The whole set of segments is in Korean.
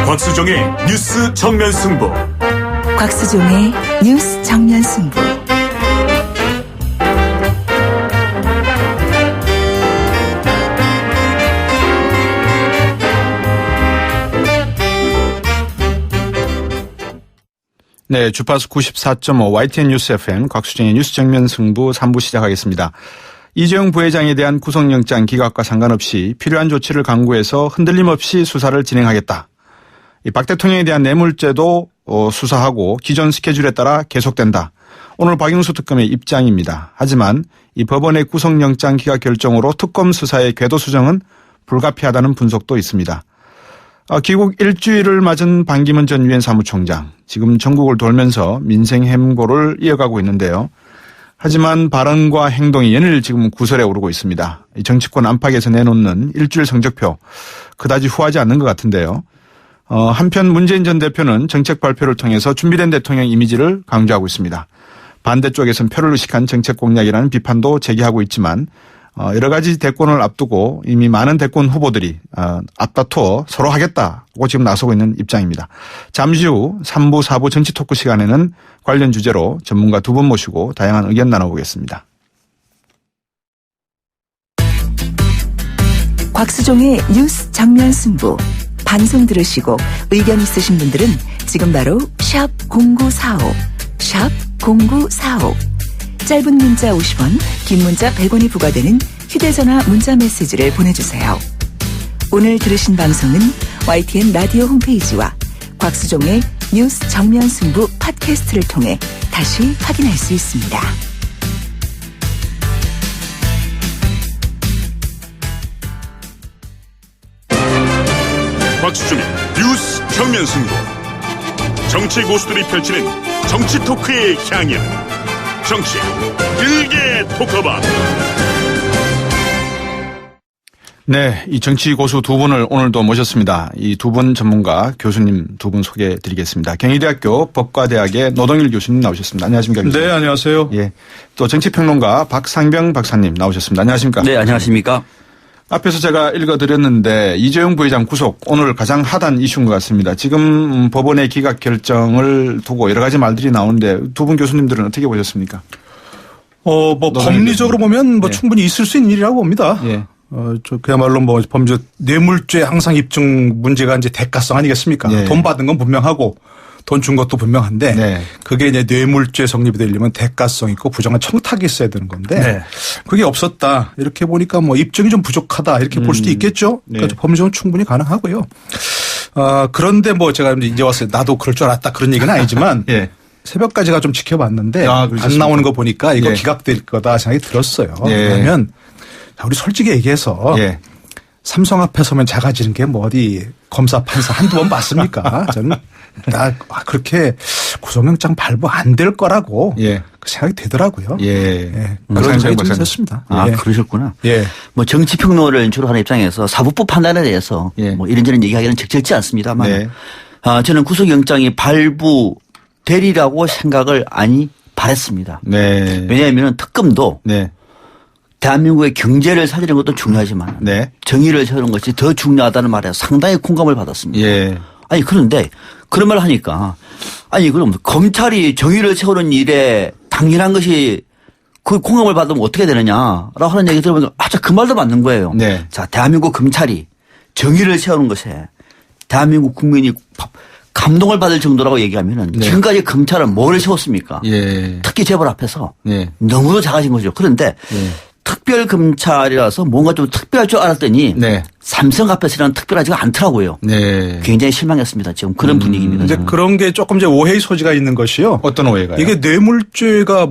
곽수종의 뉴스 정면 승부. 곽수종의 뉴스 정면 승부. 네, 주파수 94.5 YTN 뉴스 FM 곽수종의 뉴스 정면 승부 3부 시작하겠습니다. 이재용 부회장에 대한 구속영장 기각과 상관없이 필요한 조치를 강구해서 흔들림 없이 수사를 진행하겠다. 박 대통령에 대한 뇌물죄도 수사하고 기존 스케줄에 따라 계속된다. 오늘 박영수 특검의 입장입니다. 하지만 이 법원의 구속영장 기각 결정으로 특검 수사의 궤도 수정은 불가피하다는 분석도 있습니다. 귀국 일주일을 맞은 반기문 전 유엔 사무총장, 지금 전국을 돌면서 민생 행보를 이어가고 있는데요. 하지만 발언과 행동이 연일 지금 구설에 오르고 있습니다. 정치권 안팎에서 내놓는 일주일 성적표 그다지 후하지 않는 것 같은데요. 한편 문재인 전 대표는 정책 발표를 통해서 준비된 대통령 이미지를 강조하고 있습니다. 반대쪽에서는 표를 의식한 정책 공약이라는 비판도 제기하고 있지만 여러 가지 대권을 앞두고 이미 많은 대권 후보들이 앞다투어 서로 하겠다고 지금 나서고 있는 입장입니다. 잠시 후 3부, 4부 정치 토크 시간에는 관련 주제로 전문가 두 분 모시고 다양한 의견 나눠보겠습니다. 곽수종의 뉴스 정면 승부. 방송 들으시고 의견 있으신 분들은 지금 바로 샵 0945, 샵 0945. 짧은 문자 50원, 긴 문자 100원이 부과되는 휴대전화 문자 메시지를 보내주세요. 오늘 들으신 방송은 YTN 라디오 홈페이지와 곽수종의 뉴스 정면 승부 팟캐스트를 통해 다시 확인할 수 있습니다. 곽수종의 뉴스 정면 승부. 정치 고수들이 펼치는 정치 토크의 향연. 정치 일개 토크방. 네, 이 정치 고수 두 분을 오늘도 모셨습니다. 이 두 분 전문가 교수님 두 분 소개해 드리겠습니다. 경희대학교 법과대학의 노동일 교수님 나오셨습니다. 안녕하십니까? 교수님. 네, 안녕하세요. 예. 또 정치평론가 박상병 박사님 나오셨습니다. 안녕하십니까? 네, 안녕하십니까? 앞에서 제가 읽어드렸는데 이재용 부회장 구속 오늘 가장 핫한 이슈인 것 같습니다. 지금 법원의 기각 결정을 두고 여러 가지 말들이 나오는데 두 분 교수님들은 어떻게 보셨습니까? 법리적으로 보면 예. 충분히 있을 수 있는 일이라고 봅니다. 예. 그야말로 범죄 뇌물죄 항상 입증 문제가 이제 대가성 아니겠습니까? 예. 돈 받은 건 분명하고 돈 준 것도 분명한데 네. 그게 이제 뇌물죄 성립이 되려면 대가성 있고 부정한 청탁이 있어야 되는 건데 네. 그게 없었다. 이렇게 보니까 입증이 좀 부족하다. 이렇게 볼 수도 있겠죠. 네. 그러니까 법리적으로 충분히 가능하고요. 그런데 제가 이제 왔어요. 나도 그럴 줄 알았다. 그런 얘기는 아니지만 예. 새벽까지가 좀 지켜봤는데 그러셨습니까? 안 나오는 거 보니까 이거 예. 기각될 거다 생각이 들었어요. 예. 왜냐하면 우리 솔직히 얘기해서 예. 삼성 앞에 서면 작아지는 게 어디 검사 판사 한두 번 봤습니까? 저는 나 그렇게 구속영장 발부 안 될 거라고 예. 생각이 되더라고요. 예. 그런 생각이 좀 있었습니다. 아, 예. 그러셨구나. 예. 정치평론을 주로 하는 입장에서 사법부 판단에 대해서 예. 이런저런 얘기하기는 적절치 않습니다만 네. 저는 구속영장이 발부되리라고 생각을 바랬습니다. 네. 왜냐하면 특검도 네. 대한민국의 경제를 살리는 것도 중요하지만 네. 정의를 세우는 것이 더 중요하다는 말에 상당히 공감을 받았습니다. 예. 아니 그런데 그런 말 하니까 그럼 검찰이 정의를 세우는 일에 당연한 것이 그 공감을 받으면 어떻게 되느냐라고 하는 얘기 들어보니까 그 말도 맞는 거예요. 네. 자, 대한민국 검찰이 정의를 세우는 것에 대한민국 국민이 감동을 받을 정도라고 얘기하면은 네. 지금까지 검찰은 뭐를 세웠습니까? 예. 특히 재벌 앞에서 예. 너무도 작아진 거죠. 그런데 예. 특별검찰이라서 뭔가 좀 특별할 줄 알았더니 네. 삼성 앞에서는 특별하지가 않더라고요. 네. 굉장히 실망했습니다. 지금 그런 분위기입니다. 이제 그런 게 조금 이제 오해의 소지가 있는 것이요. 어떤 오해가요? 이게 뇌물죄가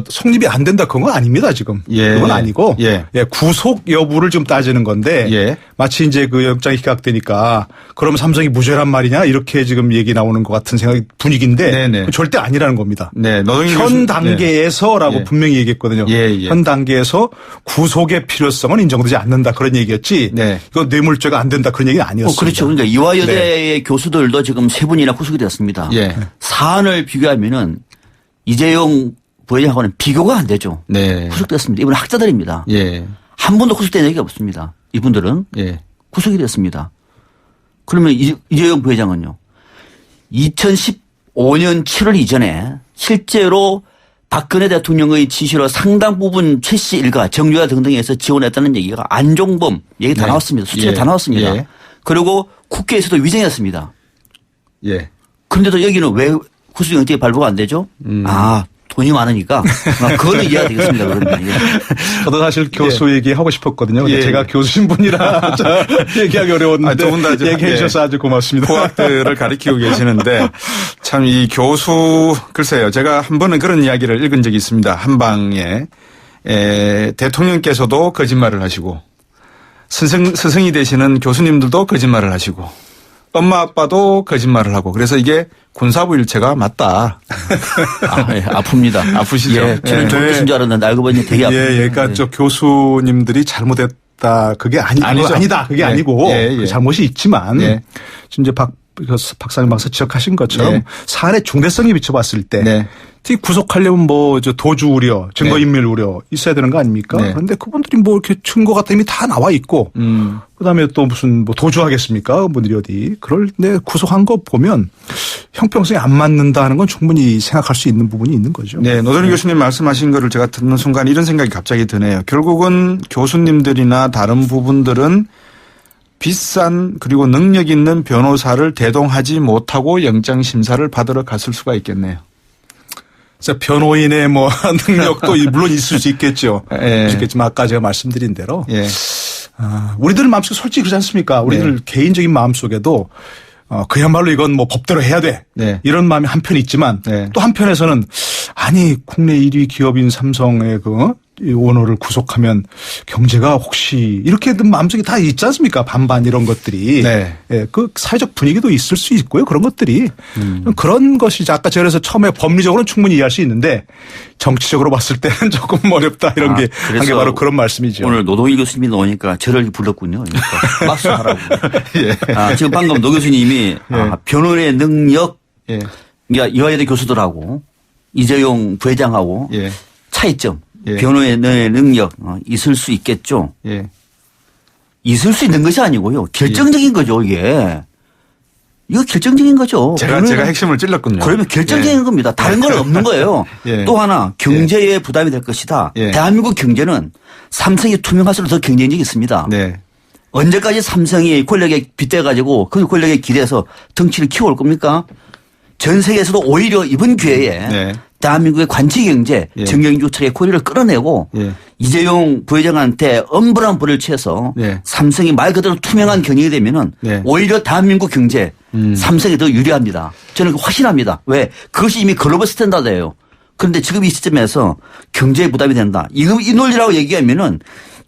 성립이 안 된다 그건 아닙니다 지금. 예. 그건 아니고 예. 구속 여부를 지금 따지는 건데 예. 마치 이제 그 영장이 기각되니까 그럼 삼성이 무죄란 말이냐 이렇게 지금 얘기 나오는 것 같은 분위기인데 네네. 절대 아니라는 겁니다. 네. 현 단계에서라고 예. 분명히 얘기했거든요. 예. 현 단계에서 구속의 필요성은 인정되지 않는다 그런 얘기였지. 네. 이거 뇌물죄가 안 된다 그런 얘기는 아니었습니다. 그렇죠. 그러니까 이화여대의 교수들도 지금 3분이나 구속이 되었습니다. 예. 사안을 비교하면은 이재용 부회장하고는 비교가 안 되죠. 네. 구속됐습니다. 이분은 학자들입니다. 예. 한 번도 구속된 얘기가 없습니다. 이분들은 예. 구속이 됐습니다. 그러면 이재용 부회장은요. 2015년 7월 이전에 실제로 박근혜 대통령의 지시로 상당 부분 최 씨 일가 정유아 등등에서 지원했다는 얘기가 안종범 얘기 다 네. 나왔습니다. 수치가 예. 다 나왔습니다. 예. 그리고 국회에서도 위증했습니다. 예. 그런데도 여기는 왜 구속영장이 발부가 안 되죠? 돈이 많으니까. 그거는 이해가 되겠습니다. 그러면. 예. 저도 사실 교수 얘기하고 싶었거든요. 근데 예. 제가 교수신 분이라 얘기하기 어려웠는데 두 분 다 얘기해 주셔서 아주 고맙습니다. 고학들을 가리키고 계시는데 참 이 교수 글쎄요. 제가 한 번은 그런 이야기를 읽은 적이 있습니다. 한방에 대통령께서도 거짓말을 하시고 스승이 되시는 교수님들도 거짓말을 하시고 엄마 아빠도 거짓말을 하고 그래서 이게 군사부 일체가 맞다. 예, 아픕니다. 아프시죠? 예, 저는 예. 좋으신 줄 알았는데 알고 보니 되게 아픕니다. 예, 그러니까 저 교수님들이 잘못했다. 그게 아니죠. 아니다. 그게 예. 아니고 예, 예. 그 잘못이 있지만 예. 지금 이제 박상현 박사 지적하신 것처럼 네. 사안의 중대성이 비춰봤을 때 네. 특히 구속하려면 뭐 저 도주 우려, 증거인멸 우려 있어야 되는 거 아닙니까? 네. 그런데 그분들이 뭐 이렇게 증거 같은 이미 다 나와 있고 그다음에 또 무슨 뭐 도주하겠습니까? 분들이 어디 그럴 때 구속한 거 보면 형평성이 안 맞는다는 건 충분히 생각할 수 있는 부분이 있는 거죠. 네, 노동희 교수님 말씀하신 거를 제가 듣는 순간 이런 생각이 갑자기 드네요. 결국은 교수님들이나 다른 부분들은 비싼 그리고 능력 있는 변호사를 대동하지 못하고 영장 심사를 받으러 갔을 수가 있겠네요. 그래서 변호인의 뭐 능력도 물론 있을 수 있겠죠. 예. 있겠지만 아까 제가 말씀드린 대로 예. 우리들 마음속에 솔직히 그렇지 않습니까? 우리들 네. 개인적인 마음속에도 그야말로 이건 뭐 법대로 해야 돼. 네. 이런 마음이 한편 있지만 네. 또 한편에서는 아니 국내 1위 기업인 삼성의 이 오너를 구속하면 경제가 혹시 이렇게 마음속에 다 있지 않습니까? 반반 이런 것들이. 네. 예, 그 사회적 분위기도 있을 수 있고요. 그런 것들이. 그런 것이 아까 그래서 처음에 법리적으로는 충분히 이해할 수 있는데 정치적으로 봤을 때는 조금 어렵다 이런 게 한 게 그래서 바로 그런 말씀이죠. 오늘 노동희 교수님이 나오니까 저를 불렀군요. 그러니까 막수하라고. 지금 방금 노 교수님이 변호인의 능력, 예. 그러니까 이화여대 교수들하고 이재용 부회장하고 예. 차이점, 예. 변호인의 능력 있을 수 있겠죠. 예. 있을 수 있는 것이 아니고요. 결정적인 거죠, 이게. 이거 결정적인 거죠. 제가 핵심을 찔렀군요. 그러면 결정적인 예. 겁니다. 다른 건 없는 거예요. 예. 또 하나 경제에 부담이 될 것이다. 예. 대한민국 경제는 삼성이 투명할수록 더 경쟁력이 있습니다. 네. 언제까지 삼성이 권력에 빗대가지고 그 권력에 기대서 덩치를 키워올 겁니까? 전 세계에서도 오히려 이번 기회에 네. 대한민국의 관치 경제, 예. 정경유착의 고리를 끌어내고 예. 이재용 부회장한테 엄분한 벌을 취해서 네. 삼성이 말 그대로 투명한 경영이 되면은 네. 오히려 대한민국 경제 삼성이 더 유리합니다. 저는 확신합니다. 왜? 그것이 이미 글로벌 스탠다드예요. 그런데 지금 이 시점에서 경제에 부담이 된다. 이 논리라고 얘기하면은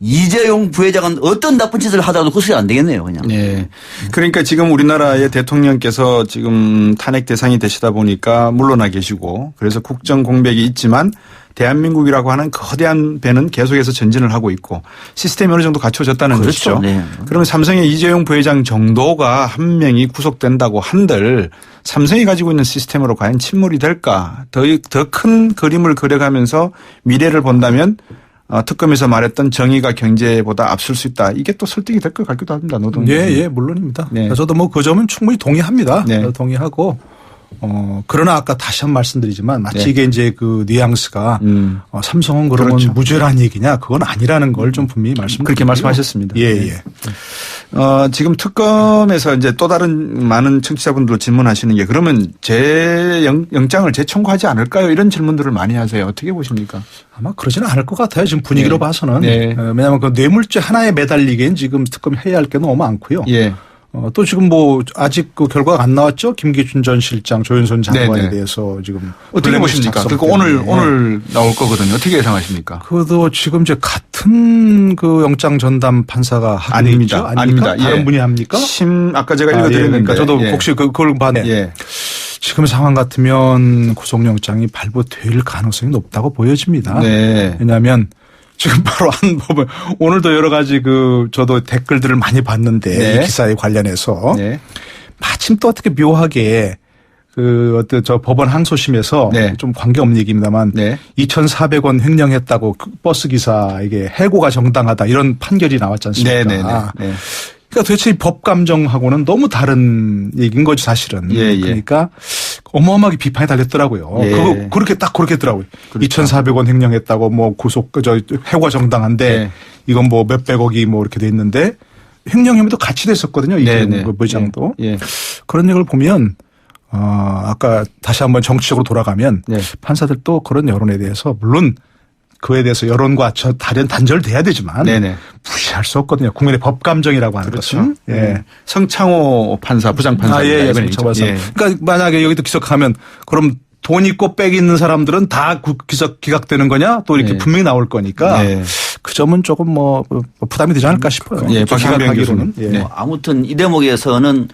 이재용 부회장은 어떤 나쁜 짓을 하다가도 그 소리 안 되겠네요, 그냥. 예. 그러니까 지금 우리나라의 대통령께서 지금 탄핵 대상이 되시다 보니까 물러나 계시고 그래서 국정 공백이 있지만 대한민국이라고 하는 거대한 배는 계속해서 전진을 하고 있고 시스템이 어느 정도 갖춰졌다는 그렇죠. 것이죠. 네. 그러면 삼성의 이재용 부회장 정도가 한 명이 구속된다고 한들 삼성이 가지고 있는 시스템으로 과연 침몰이 될까? 더 큰 그림을 그려가면서 미래를 본다면 특검에서 말했던 정의가 경제보다 앞설 수 있다. 이게 또 설득이 될 것 같기도 합니다. 노동. 예, 물론입니다. 네. 저도 뭐 그 점은 충분히 동의합니다. 네. 동의하고 그러나 아까 다시 한 번 말씀드리지만 마치 네. 이게 이제 그 뉘앙스가 삼성은 그러면 그렇죠. 무죄란 얘기냐 그건 아니라는 걸 좀 분명히 말씀드리고요. 그렇게 말씀하셨습니다. 예. 지금 특검에서 이제 또 다른 많은 청취자분들 질문하시는 게 그러면 영장을 재청구하지 않을까요? 이런 질문들을 많이 하세요. 어떻게 보십니까? 아마 그러지는 않을 것 같아요. 지금 분위기로 네. 봐서는. 네. 왜냐하면 그 뇌물죄 하나에 매달리기엔 지금 특검이 해야 할 게 너무 많고요. 예. 또 지금 뭐 아직 그 결과가 안 나왔죠. 김기춘 전 실장, 조윤선 장관에 네네. 대해서 지금 어떻게 보십니까? 그러니까 오늘 나올 거거든요. 어떻게 예상하십니까? 그도 지금 이제 같은 그 영장 전담 판사가 하고 아닙니다. 있죠? 아닙니다. 다른 예. 분이 합니까? 아까 제가 읽어드렸는데. 그러니까 저도 예. 혹시 그걸 봤네. 예. 지금 상황 같으면 구속영장이 발부될 가능성이 높다고 보여집니다. 네. 왜냐하면 지금 바로 한 부분 오늘도 여러 가지 저도 댓글들을 많이 봤는데 네. 이 기사에 관련해서 네. 마침 또 어떻게 묘하게 어떤 저 법원 항소심에서 네. 좀 관계없는 얘기입니다만 네. 2,400원 횡령했다고 버스 기사에게 해고가 정당하다 이런 판결이 나왔지 않습니까? 네. 그러니까 도대체 이 법 감정하고는 너무 다른 얘기인 거죠, 사실은. 예. 그러니까 어마어마하게 비판이 달렸더라고요. 예. 그거 그렇게 했더라고요. 그렇죠. 2,400원 횡령했다고 뭐 해고가 정당한데 예. 이건 뭐 몇백억이 뭐 이렇게 돼 있는데 횡령 혐의도 같이 됐었거든요. 이재용 네네. 부회장도. 예. 그런 얘기를 보면 아까 다시 한번 정치적으로 돌아가면 네. 판사들도 그런 여론에 대해서 물론 그에 대해서 여론과 다른 단절돼야 되지만 네네. 무시할 수 없거든요. 국민의 법 감정이라고 하는 그렇죠. 것은. 예. 성창호 판사, 부장판사. 예. 성창호 판사. 그러니까 만약에 여기도 기석하면 그럼 돈 있고 백 있는 사람들은 다 기각되는 거냐? 또 이렇게 네. 분명히 나올 거니까 네. 그 점은 조금 뭐 부담이 되지 않을까 싶어요. 예, 박상병 교수님. 예. 네. 아무튼 이 대목에서는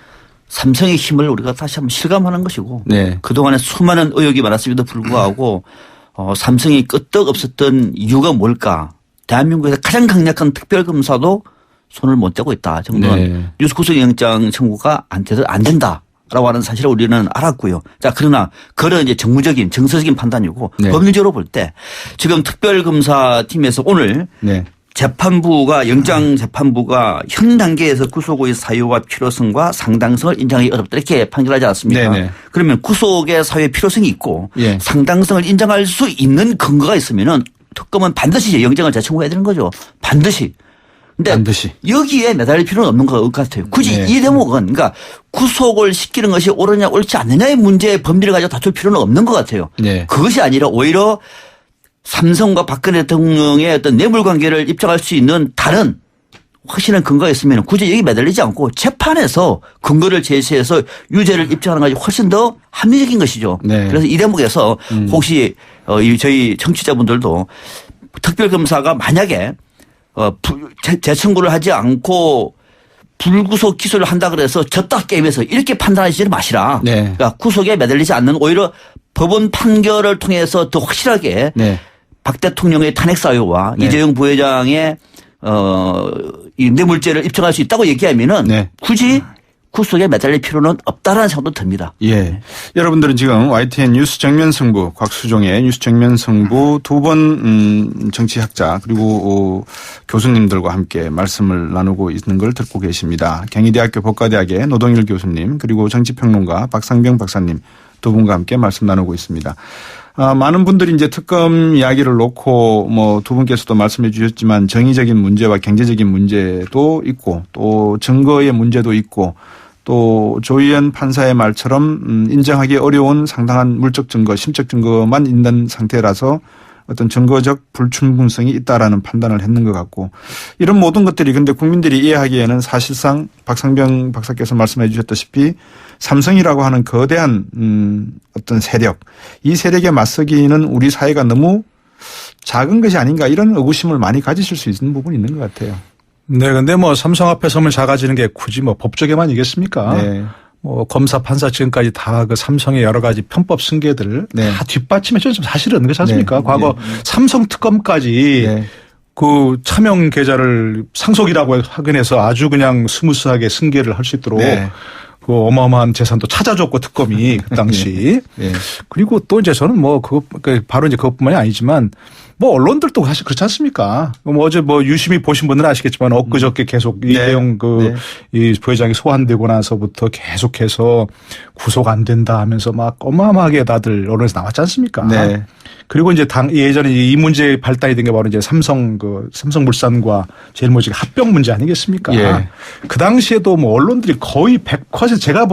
삼성의 힘을 우리가 다시 한번 실감하는 것이고 네. 그동안에 수많은 의혹이 많았음에도 불구하고 삼성이 끄떡 없었던 이유가 뭘까? 대한민국에서 가장 강력한 특별검사도 손을 못 대고 있다 정도는 네. 뉴스 구속영장 청구가 안 돼서 안 된다라고 하는 사실을 우리는 알았고요. 자, 그러나 그런 이제 정무적인 정서적인 판단이고 네. 법률적으로 볼 때 지금 특별검사팀에서 오늘 네. 재판부가 영장재판부가 현 단계에서 구속의 사유와 필요성과 상당성을 인정하기 어렵다 이렇게 판결하지 않았습니까? 네네. 그러면 구속의 사유의 필요성이 있고 예. 상당성을 인정할 수 있는 근거가 있으면은 특검은 반드시 영장을 재청구해야 되는 거죠. 반드시. 근데 반드시. 여기에 매달릴 필요는 없는 것 같아요. 굳이 네. 이 대목은 그러니까 구속을 시키는 것이 옳으냐 옳지 않느냐의 문제의 법리를 가지고 다툴 필요는 없는 것 같아요. 네. 그것이 아니라 오히려 삼성과 박근혜 대통령의 어떤 뇌물 관계를 입증할 수 있는 다른 확실한 근거가 있으면 굳이 여기 매달리지 않고 재판에서 근거를 제시해서 유죄를 입증하는 것이 훨씬 더 합리적인 것이죠. 네. 그래서 이 대목에서 혹시 저희 청취자분들도 특별검사가 만약에 재청구를 하지 않고 불구속 기소를 한다 그래서 졌다 게임에서 이렇게 판단하지 마시라. 네. 그러니까 구속에 매달리지 않는 오히려 법원 판결을 통해서 더 확실하게 네. 박 대통령의 탄핵 사유와 네. 이재용 부회장의 이 뇌물죄를 입증할 수 있다고 얘기하면은 네. 굳이 구속에 매달릴 필요는 없다라는 생각도 듭니다. 예. 여러분들은 지금 YTN 뉴스 정면 승부, 곽수종의 뉴스 정면 승부 두 번 정치학자 그리고 교수님들과 함께 말씀을 나누고 있는 걸 듣고 계십니다. 경희대학교 법과대학의 노동일 교수님 그리고 정치평론가 박상병 박사님 두 분과 함께 말씀 나누고 있습니다. 많은 분들이 이제 특검 이야기를 놓고 뭐 두 분께서도 말씀해 주셨지만 정의적인 문제와 경제적인 문제도 있고 또 증거의 문제도 있고 또 조희연 판사의 말처럼 인정하기 어려운 상당한 물적 증거, 심적 증거만 있는 상태라서 어떤 증거적 불충분성이 있다라는 판단을 했는 것 같고 이런 모든 것들이 근데 국민들이 이해하기에는 사실상 박상병 박사께서 말씀해 주셨다시피 삼성이라고 하는 거대한 어떤 세력, 이 세력에 맞서기는 우리 사회가 너무 작은 것이 아닌가 이런 의구심을 많이 가지실 수 있는 부분이 있는 것 같아요. 네, 근데 뭐 삼성 앞에 서면 작아지는 게 굳이 뭐 법조계만이겠습니까? 네. 뭐 검사, 판사 지금까지 다 그 삼성의 여러 가지 편법 승계들 네. 다 뒷받침해서 좀 사실은 그렇지 않습니까? 네. 과거 삼성 특검까지 네. 그 차명 계좌를 상속이라고 확인해서 아주 그냥 스무스하게 승계를 할 수 있도록 네. 그 어마어마한 재산도 찾아줬고 특검이 그 당시. 네. 그리고 또 이제 저는 뭐 그거 바로 이제 그것뿐만이 아니지만 뭐 언론들도 사실 그렇지 않습니까? 뭐 어제 뭐 유심히 보신 분들은 아시겠지만 엊그저께 계속 이 내용 이 부회장이 소환되고 나서부터 계속해서 구속 안 된다 하면서 막 어마어마하게 다들 언론에서 나왔지 않습니까? 네. 그리고 이제 예전에 이 문제 발단이 된 게 바로 이제 삼성물산과 제일모직 합병 문제 아니겠습니까? 예. 그 당시에도 뭐 언론들이 거의 100% 제가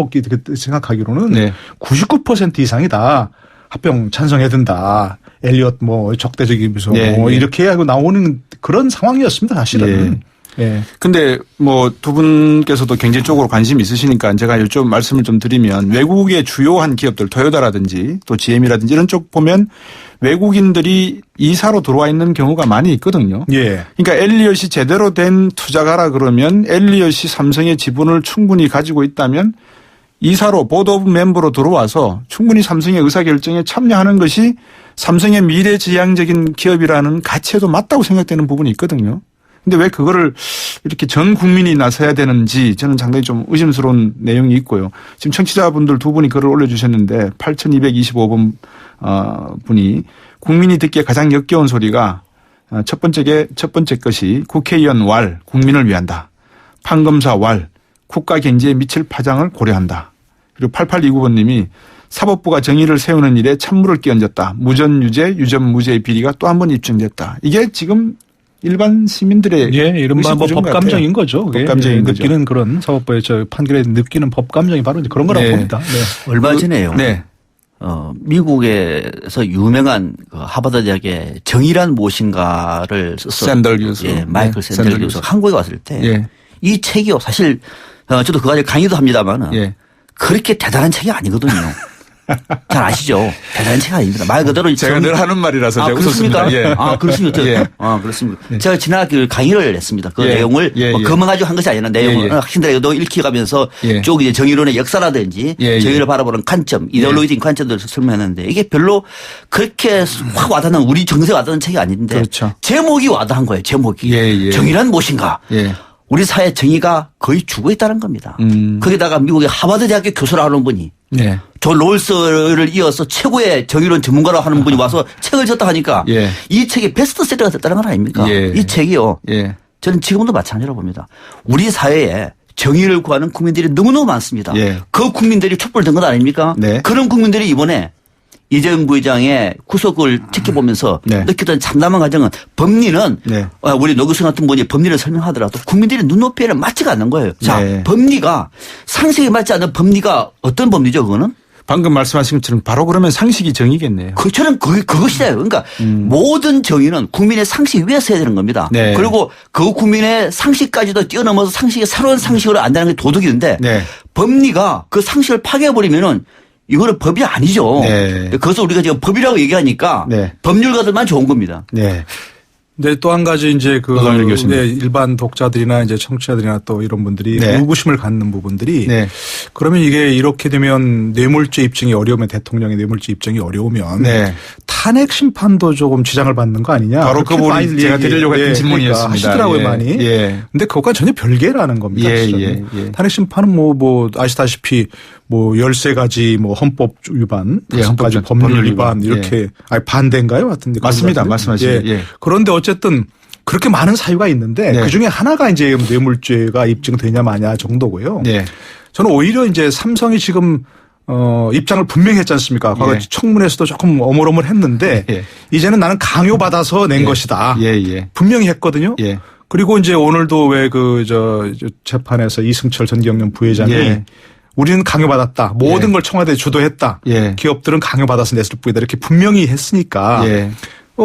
생각하기로는 네. 99% 이상이 다 합병 찬성해야 된다. 엘리엇 뭐 적대적인 비서 네, 뭐 네. 이렇게 하고 나오는 그런 상황이었습니다. 사실은. 예. 근데 뭐 두 분께서도 경제 쪽으로 관심이 있으시니까 제가 이쪽 말씀을 좀 드리면 외국의 주요한 기업들 토요타라든지 또 GM이라든지 이런 쪽 보면 외국인들이 이사로 들어와 있는 경우가 많이 있거든요. 예. 그러니까 엘리엇이 제대로 된 투자가라 그러면 엘리엇이 삼성의 지분을 충분히 가지고 있다면 이사로 보드 오브 멤버로 들어와서 충분히 삼성의 의사결정에 참여하는 것이 삼성의 미래지향적인 기업이라는 가치에도 맞다고 생각되는 부분이 있거든요. 근데 왜 그거를 이렇게 전 국민이 나서야 되는지 저는 상당히 좀 의심스러운 내용이 있고요. 지금 청취자분들 두 분이 글을 올려주셨는데 8225번 분이 국민이 듣기에 가장 역겨운 소리가 첫 번째 것이 국회의원 왈 국민을 위한다. 판검사 왈, 국가 경제에 미칠 파장을 고려한다. 그리고 8829번님이 사법부가 정의를 세우는 일에 찬물을 끼얹었다. 무전 유죄, 유전 무죄의 비리가 또 한 번 입증됐다. 이게 지금 일반 시민들의 예, 이른바 뭐 법감정인 거죠. 법감정인 거죠. 느끼는 그런 사법부의 저 판결에 느끼는 법감정이 바로 이제 그런 거라고 네. 봅니다. 네. 얼마 전에요. 네. 미국에서 유명한 그 하버드 대학의 정의란 무엇인가를 썼어. 샌들 교수. 예, 마이클 네. 샌들 교수. 한국에 왔을 때 이 예. 책이요. 사실 저도 그 가지고 강의도 합니다만은 예. 그렇게 대단한 책이 아니거든요. 잘 아시죠? 대단한 책이 아닙니다. 말 그대로 제가 늘 하는 말이라서 제가 그렇습니까? 웃었습니다. 예. 아, 그렇습니까? 예. 아, 그렇습니다. 제가 지난 그 강의를 했습니다. 그 예. 내용을 예, 뭐 예. 그만 가지고 한 것이 아니라 내용을 예, 예. 학생들에게도 읽혀가면서 예. 쭉 이제 정의론의 역사라든지 예, 예. 예. 정의를 바라보는 관점, 이데올로기적인 관점들을 설명했는데 이게 별로 그렇게 확 와닿는 우리 정서에 와닿는 책이 아닌데 그렇죠. 제목이 와닿은 거예요. 제목이. 예, 예. 정의란 무엇인가? 예. 우리 사회 정의가 거의 죽어 있다는 겁니다. 거기다가 미국의 하버드 대학교 교수라 하는 분이 예. 존 롤스를 이어서 최고의 정의론 전문가라고 하는 분이 와서 책을 썼다 하니까 예. 이 책이 베스트셀러가 됐다는 건 아닙니까? 예. 이 책이요. 예. 저는 지금도 마찬가지로 봅니다. 우리 사회에 정의를 구하는 국민들이 너무너무 많습니다. 예. 그 국민들이 촛불된 것 아닙니까? 네. 그런 국민들이 이번에 이재용 부회장의 구속을 지켜보면서 네. 느꼈던 참담한 과정은 법리는 네. 우리 노교수 같은 분이 법리를 설명하더라도 국민들이 눈높이에 맞지가 않는 거예요. 자, 네. 법리가 상식에 맞지 않는 법리가 어떤 법리죠, 그거는? 방금 말씀하신 것처럼 바로 그러면 상식이 정의겠네요. 저는 그것이에요. 그러니까 모든 정의는 국민의 상식 위에서 해야 되는 겁니다. 네. 그리고 그 국민의 상식까지도 뛰어넘어서 상식의 새로운 상식으로 안다는 게 도덕인데 네. 법리가 그 상식을 파괴해버리면은 이거는 법이 아니죠. 네. 그래서 우리가 지금 법이라고 얘기하니까 네. 법률가들만 좋은 겁니다. 네. 근데 또 한 가지 이제 그 노동일 교수님. 네, 일반 독자들이나 이제 청취자들이나 또 이런 분들이 네. 의구심을 갖는 부분들이 네. 그러면 이게 이렇게 되면 뇌물죄 입증이 어려우면 대통령의 뇌물죄 입증이 어려우면 네. 탄핵 심판도 조금 지장을 받는 거 아니냐. 바로 그 그렇게 부분이 많이 제가 드리려고 했던 질문이었습니다. 그러니까 하시더라고요 예. 많이. 예. 근데 그것과 전혀 별개라는 겁니다. 예, 실은. 예, 예. 탄핵 심판은 뭐 아시다시피 뭐 13가지 뭐 헌법 위반, 예, 5가지 법률 위반 이렇게 아니 반대인가요? 하여튼 맞습니다. 말씀하시죠. 예. 그런데 어쨌든 그렇게 많은 사유가 있는데 네. 그중에 하나가 이제 뇌물죄가 입증되냐 마냐 정도고요. 네. 저는 오히려 이제 삼성이 지금 입장을 분명히 했지 않습니까? 과거 예. 청문회에서도 조금 어물어물했는데 예. 이제는 나는 강요받아서 낸 예. 것이다. 예, 예. 분명히 했거든요. 예. 그리고 이제 오늘도 왜 저 재판에서 이승철 전 경영 부회장이 예. 우리는 강요받았다. 모든 예. 걸 청와대에 주도했다. 예. 기업들은 강요받아서 냈을 뿐이다. 이렇게 분명히 했으니까 예.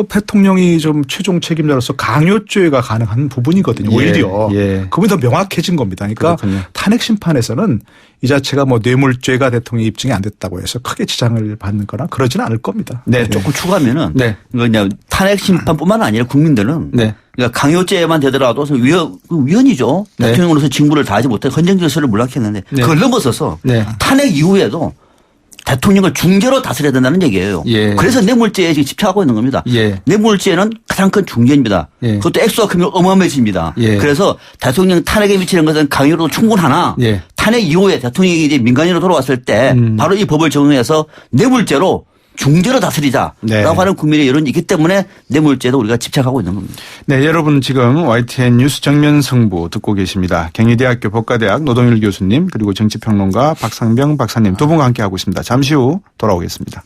대통령이 좀 최종 책임자로서 강요죄가 가능한 부분이거든요. 예. 오히려 예. 그분이 더 명확해진 겁니다. 그러니까 그렇군요. 탄핵 심판에서는 이 자체가 뭐 뇌물죄가 대통령 입증이 안 됐다고 해서 크게 지장을 받는 거나 그러지는 않을 겁니다. 네. 조금 추가하면은 네. 그냥 탄핵 심판뿐만 아니라 국민들은 네. 그러니까 강요죄만 되더라도 위헌이죠. 네. 대통령으로서 직무를 다하지 못해 헌정 질서를 몰락했는데 네. 그걸 넘어서서 네. 탄핵 이후에도 대통령을 중재로 다스려야 된다는 얘기예요. 예. 그래서 뇌물죄에 지금 집착하고 있는 겁니다. 예. 뇌물죄는 가장 큰 중재입니다. 예. 그것도 액수가 크면 어마어마해집니다. 예. 그래서 대통령 탄핵에 미치는 것은 강요로도 충분하나 예. 탄핵 이후에 대통령이 이제 민간인으로 돌아왔을 때 바로 이 법을 적용해서 뇌물죄로 중재로 다스리자라고 네. 하는 국민의 여론이 있기 때문에 뇌물죄도 우리가 집착하고 있는 겁니다. 네, 여러분 지금 YTN 뉴스 정면 승부 듣고 계십니다. 경희대학교 법과대학 노동일 교수님 그리고 정치평론가 박상병 박사님 두 분과 함께하고 있습니다. 잠시 후 돌아오겠습니다.